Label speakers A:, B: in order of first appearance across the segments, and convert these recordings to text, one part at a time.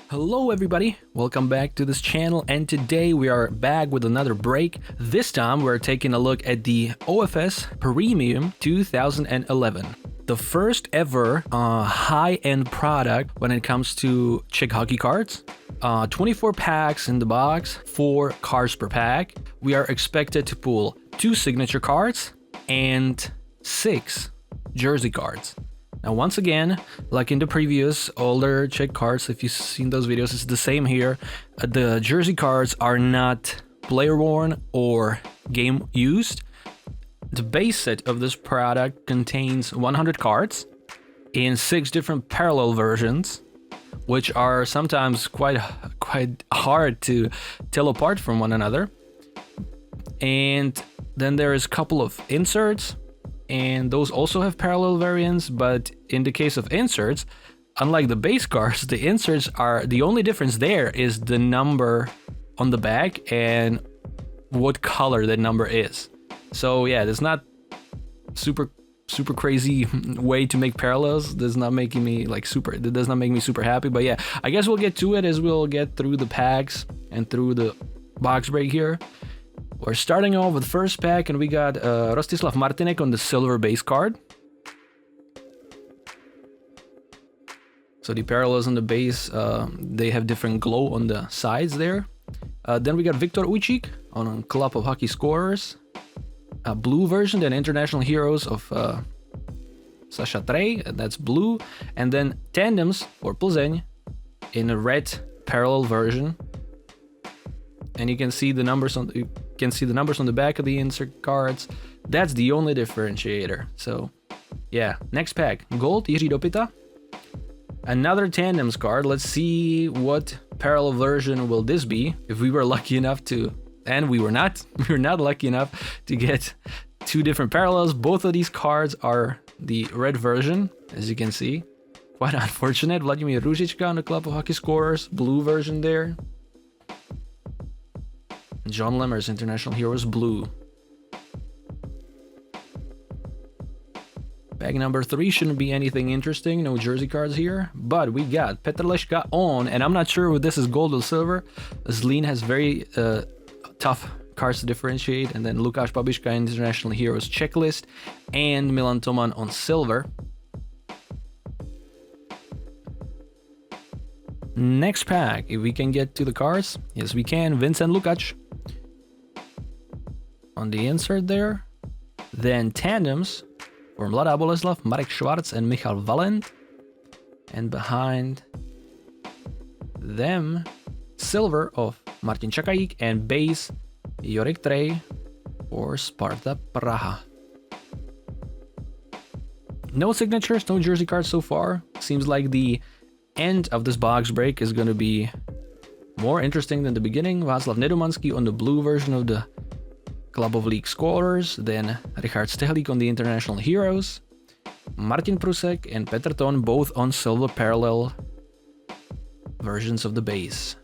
A: Hello everybody, welcome back to this channel, and today we are back with another break. This time we're taking a look at the OFS Premium 2011. The first ever high-end product when it comes to Czech hockey cards. 24 packs in the box, 4 cards per pack. We are expected to pull 2 signature cards and 6 jersey cards. Now, once again, like in the previous older Czech cards, if you've seen those videos, it's the same here. The jersey cards are not player worn or game used. The base set of this product contains 100 cards in 6 different parallel versions, which are sometimes quite hard to tell apart from one another. And then there is a couple of inserts, and those also have parallel variants, but in the case of inserts, unlike the base cards, the inserts are, the only difference there is the number on the back and what color that number is. So yeah, there's not super crazy way to make parallels. That's not making me that does not make me super happy, but yeah, I guess we'll get to it as we'll get through the packs and through the box break here. We're starting off with the first pack, and we got Rostislav Martinek on the silver base card. So the parallels on the base, they have different glow on the sides there. Then we got Viktor Ujčík on Club of Hockey Scorers. A blue version, then International Heroes of Sasha Trey, that's blue. And then Tandems for Plzeň in a red parallel version. And you can see the numbers on the back of the insert cards. That's the only differentiator. So yeah, next pack, gold Jiří Dopita. Another Tandems card. Let's see what parallel version will this be. If we were lucky enough to, and we were not lucky enough to get 2 different parallels. Both of these cards are the red version, as you can see. Quite unfortunate. Vladimír Růžička on the Club of Hockey Scorers, blue version there. John Lemmers, International Heroes, blue. Bag number 3 shouldn't be anything interesting, no jersey cards here, but we got Petr Leška on, and I'm not sure if this is gold or silver. Zlín has very tough cards to differentiate, and then Lukáš Babiška, International Heroes checklist, and Milan Toman on silver. Next pack, if we can get to the cards, yes we can. Vincent Lukács on the insert there. Then Tandems for Mladá Boleslav, Marek Schwarz, and Michal Valent. And behind them, silver of Martin Čakajík, and base Jorik Trey for Sparta Praha. No signatures, no jersey cards so far. Seems like the end of this box break is going to be more interesting than the beginning. Václav Nedomanský on the blue version of the Club of League Scorers, then Richard Stehlík on the International Heroes, Martin Prusek and Petr Ton both on silver parallel versions of the base.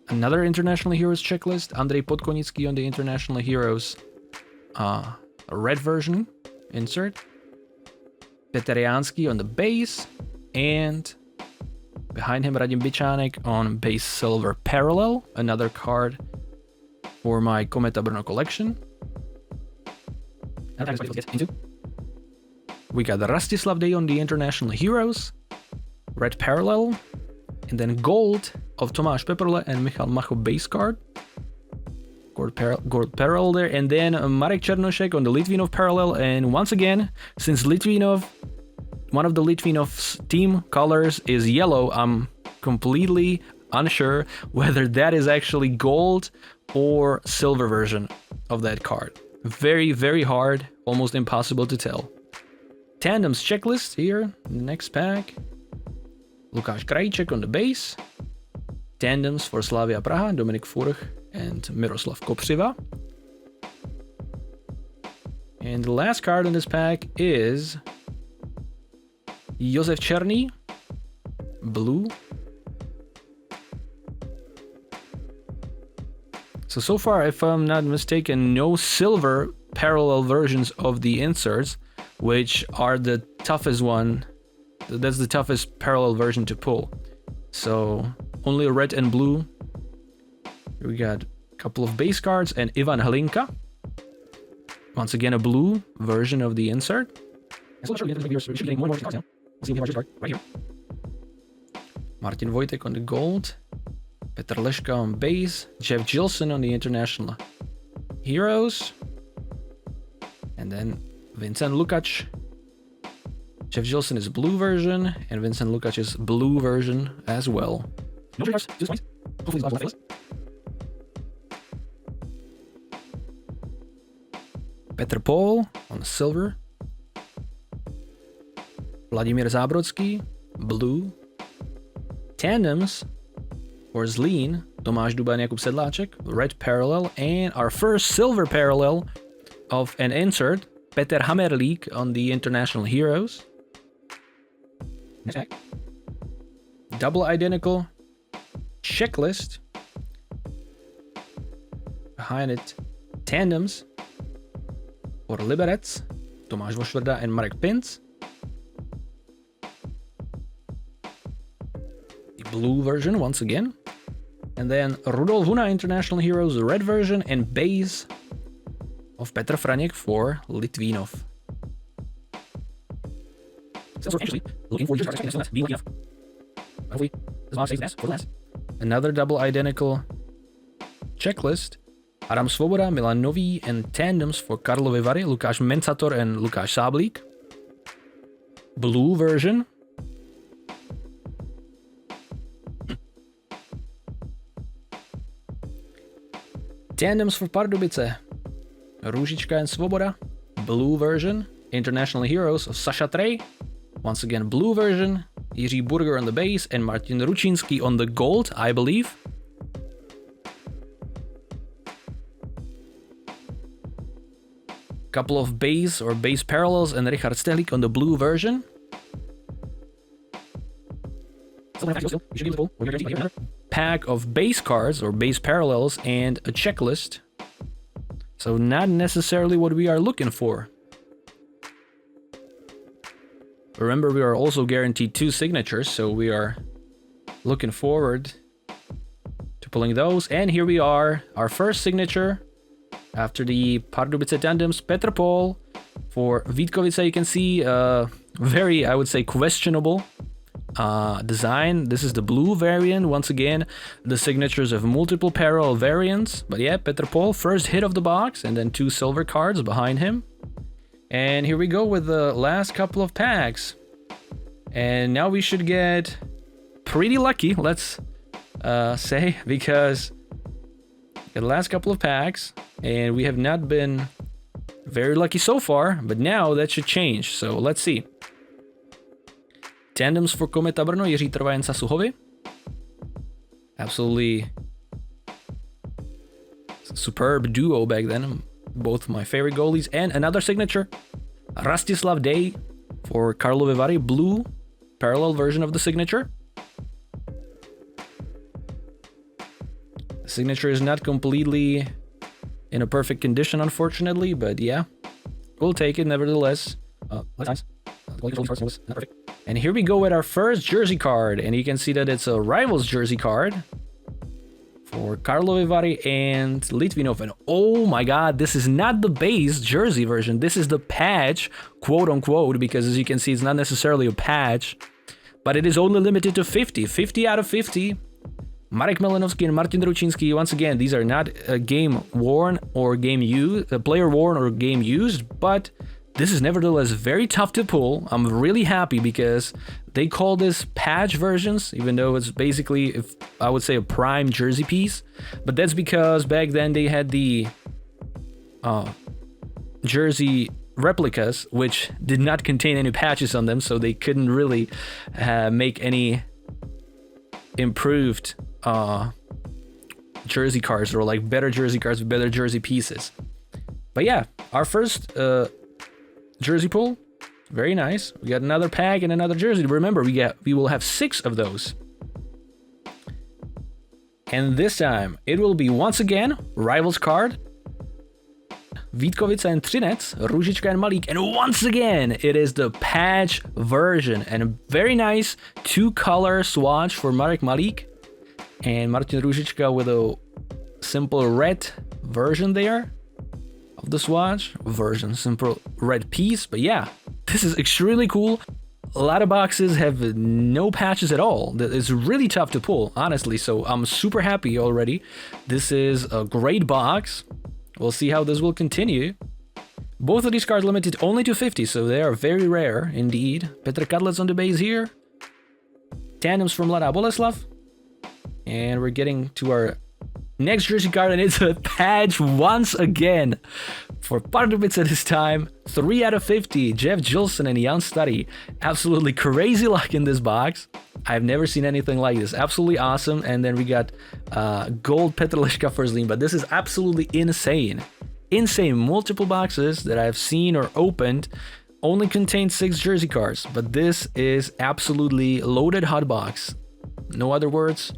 A: Another International Heroes checklist, Andrej Podkonický on the International Heroes a red version insert, Petr Janský on the base, and behind him Radim Bičánek on base silver parallel, another card for my Kometa Brno collection. We got Rastislav Day on the International Heroes, red parallel, and then gold of Tomáš Peperle and Michal Macho base card. Gold parallel there, and then Marek Černošek on the Litvinov parallel. And once again, since Litvinov, one of the Litvinov's team colors is yellow, I'm completely unsure whether that is actually gold or silver version of that card. Very hard, almost impossible to tell. Tandems checklist here, next pack. Lukáš Krajíček on the base. Tandems for Slavia Praha, Dominik Furch and Miroslav Kopřiva. And the last card in this pack is Josef Černý, blue. So far, if I'm not mistaken, no silver parallel versions of the inserts, which are the toughest one That's the toughest parallel version to pull. So only red and blue. Here we got a couple of base cards and Ivan Hlinka. Once again, a blue version of the insert. Martin Wojtek on the gold. Petr Leška on base. Jeff Gilson on the international heroes. And then Vincent Lukács. Jeff Gilson is blue version, and Vincent Lukács is blue version as well. Petr Pol on silver. Vladimír Zábrodský, blue. Tandems for Zlín, Tomáš Duban, Jakub Sedláček, red parallel, and our first silver parallel of an insert, Petr Hamerlík on the international heroes. Double identical checklist. Behind it, tandems for Liberec, Tomáš Vošvrda and Marek Pinc. The blue version once again. And then Rudolf Vuna International Heroes, red version, and base of Petr Franěk for Litvinov. Another double identical checklist. Adam Svoboda, Milan Nový, and tandems for Karlovy Vary, Lukáš Mencator and Lukáš Sáblík. Blue version. Tandems for Pardubice, Růžička and Svoboda. Blue version. International heroes of Sasha Trey. Once again, blue version. Jiří Burger on the base and Martin Ručínský on the gold, I believe. Couple of base or base parallels and Richard Stehlík on the blue version. Pack of base cards or base parallels and a checklist. So not necessarily what we are looking for. Remember, we are also guaranteed 2 signatures, so we are looking forward to pulling those. And here we are, our first signature after the Pardubice tandems, Petr Pol. For Vítkovice, you can see very, I would say, questionable design. This is the blue variant. Once again, the signatures of multiple parallel variants. But yeah, Petr Pol, first hit of the box, and then 2 silver cards behind him. And here we go with the last couple of packs. And now we should get pretty lucky, let's say, because the last couple of packs, and we have not been very lucky so far, but now that should change. So let's see. Tandems for Kometa Brno, Jiří Trva and Sasu Hovy. Absolutely superb duo back then. Both my favorite goalies. And another signature, Rastislav Day for Karlovy Vary, blue parallel version of the signature. The signature is not completely in a perfect condition, unfortunately, but yeah, we'll take it nevertheless. And here we go with our first jersey card, and you can see that it's a Rivals jersey card for Karlovy Vary and Litvinov. And oh my god, this is not the base jersey version, this is the patch, quote unquote, because as you can see, it's not necessarily a patch, but it is only limited to 50 out of 50. Marek Melinovský and Martin Ručínský. Once again, these are not game worn or game used, player worn or game used, but this is nevertheless very tough to pull. I'm really happy because they call this patch versions, even though it's basically, if I would say, a prime jersey piece. But that's because back then they had the jersey replicas, which did not contain any patches on them, so they couldn't really make any improved jersey cards, or like better jersey cards with better jersey pieces. But yeah, our first jersey pull, very nice. We got another pack and another jersey. Remember, we will have 6 of those. And this time it will be once again Rivals card. Vítkovice and Třinec, Růžička and Malík, and once again, it is the patch version, and a very nice 2-color swatch for Marek Malík, and Martin Růžička with a simple red version there of the swatch, simple red piece, but yeah, this is extremely cool. A lot of boxes have no patches at all. It's really tough to pull, honestly, so I'm super happy already. This is a great box. We'll see how this will continue. Both of these cards limited only to 50, so they are very rare indeed. Petr Kadlec on the base here. Tandems from Mladá Boleslav. And we're getting to our next jersey card, and it's a patch once again. For Pardubice this time, 3 out of 50, Jeff Gilson and Jan Stary. Absolutely crazy luck in this box. I've never seen anything like this. Absolutely awesome. And then we got gold Petr Liška for Zlín, but this is absolutely insane. Insane. Multiple boxes that I've seen or opened only contain 6 jersey cards, but this is absolutely loaded hot box. No other words,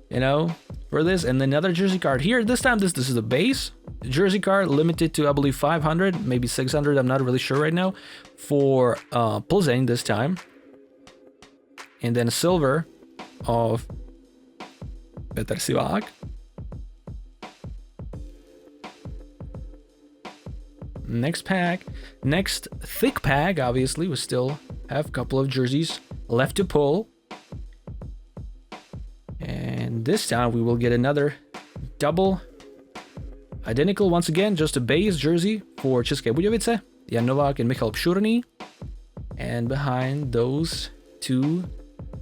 A: you know, for this. And another jersey card here. This time, this is the base jersey card, limited to, I believe, 500, maybe 600. I'm not really sure right now. For Plzeň this time. And then a silver of Petr Sivák. Next pack. Next thick pack, obviously. We still have a couple of jerseys left to pull. And this time we will get another double identical, once again, just a base jersey for České Budějovice, Jan Novák and Michal Pšurný. And behind those two,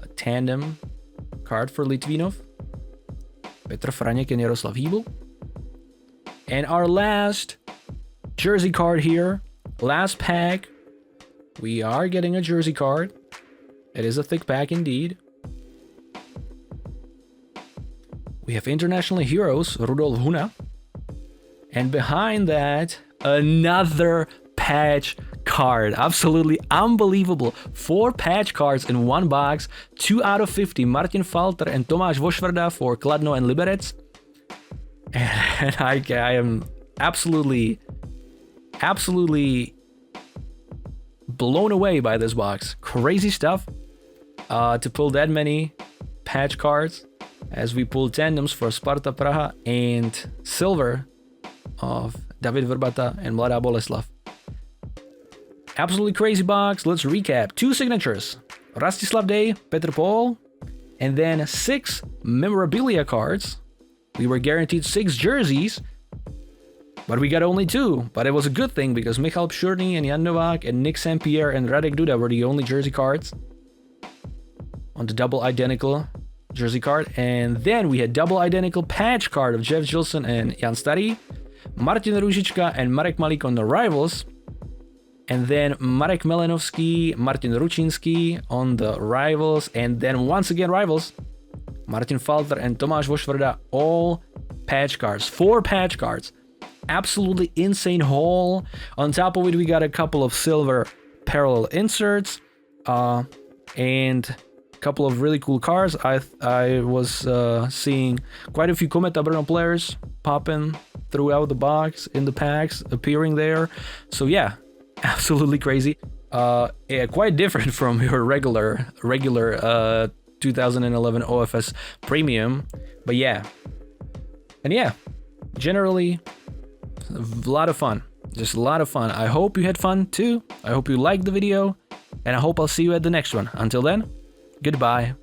A: a tandem card for Litvinov, Petr Franěk and Jaroslav Hýbl. And our last jersey card here, last pack, we are getting a jersey card. It is a thick pack indeed. We have international heroes, Rudolf Huna. And behind that, another patch card. Absolutely unbelievable. 4 patch cards in one box. 2 out of 50. Martin Falter and Tomáš Vošvrda for Kladno and Liberec. And I am absolutely blown away by this box. Crazy stuff. To pull that many patch cards, as we pull tandems for Sparta Praha and silver of David Vrbata and Mladá Boleslav. Absolutely crazy box. Let's recap. 2 signatures. Rastislav Day, Petr Paul, and then 6 memorabilia cards. We were guaranteed 6 jerseys, but we got only 2. But it was a good thing because Michal Pšurný and Jan Novák and Nick St. Pierre and Radek Duda were the only jersey cards on the double identical jersey card. And then we had double identical patch card of Jeff Gilson and Jan Stary, Martin Růžička and Marek Malík on the rivals, and then Marek Melenovský, Martin Ručinský on the rivals, and then once again rivals, Martin Falter and Tomáš Vošvrda, all patch cards, 4 patch cards. Absolutely insane haul. On top of it, we got a couple of silver parallel inserts, and couple of really cool cards. I was seeing quite a few Kometa Brno players popping throughout the box in the packs, appearing there. So yeah, absolutely crazy. Yeah, quite different from your regular 2011 OFS Premium, but yeah. And yeah, generally a lot of fun. Just a lot of fun. I hope you had fun too. I hope you liked the video, and I hope I'll see you at the next one. Until then, goodbye.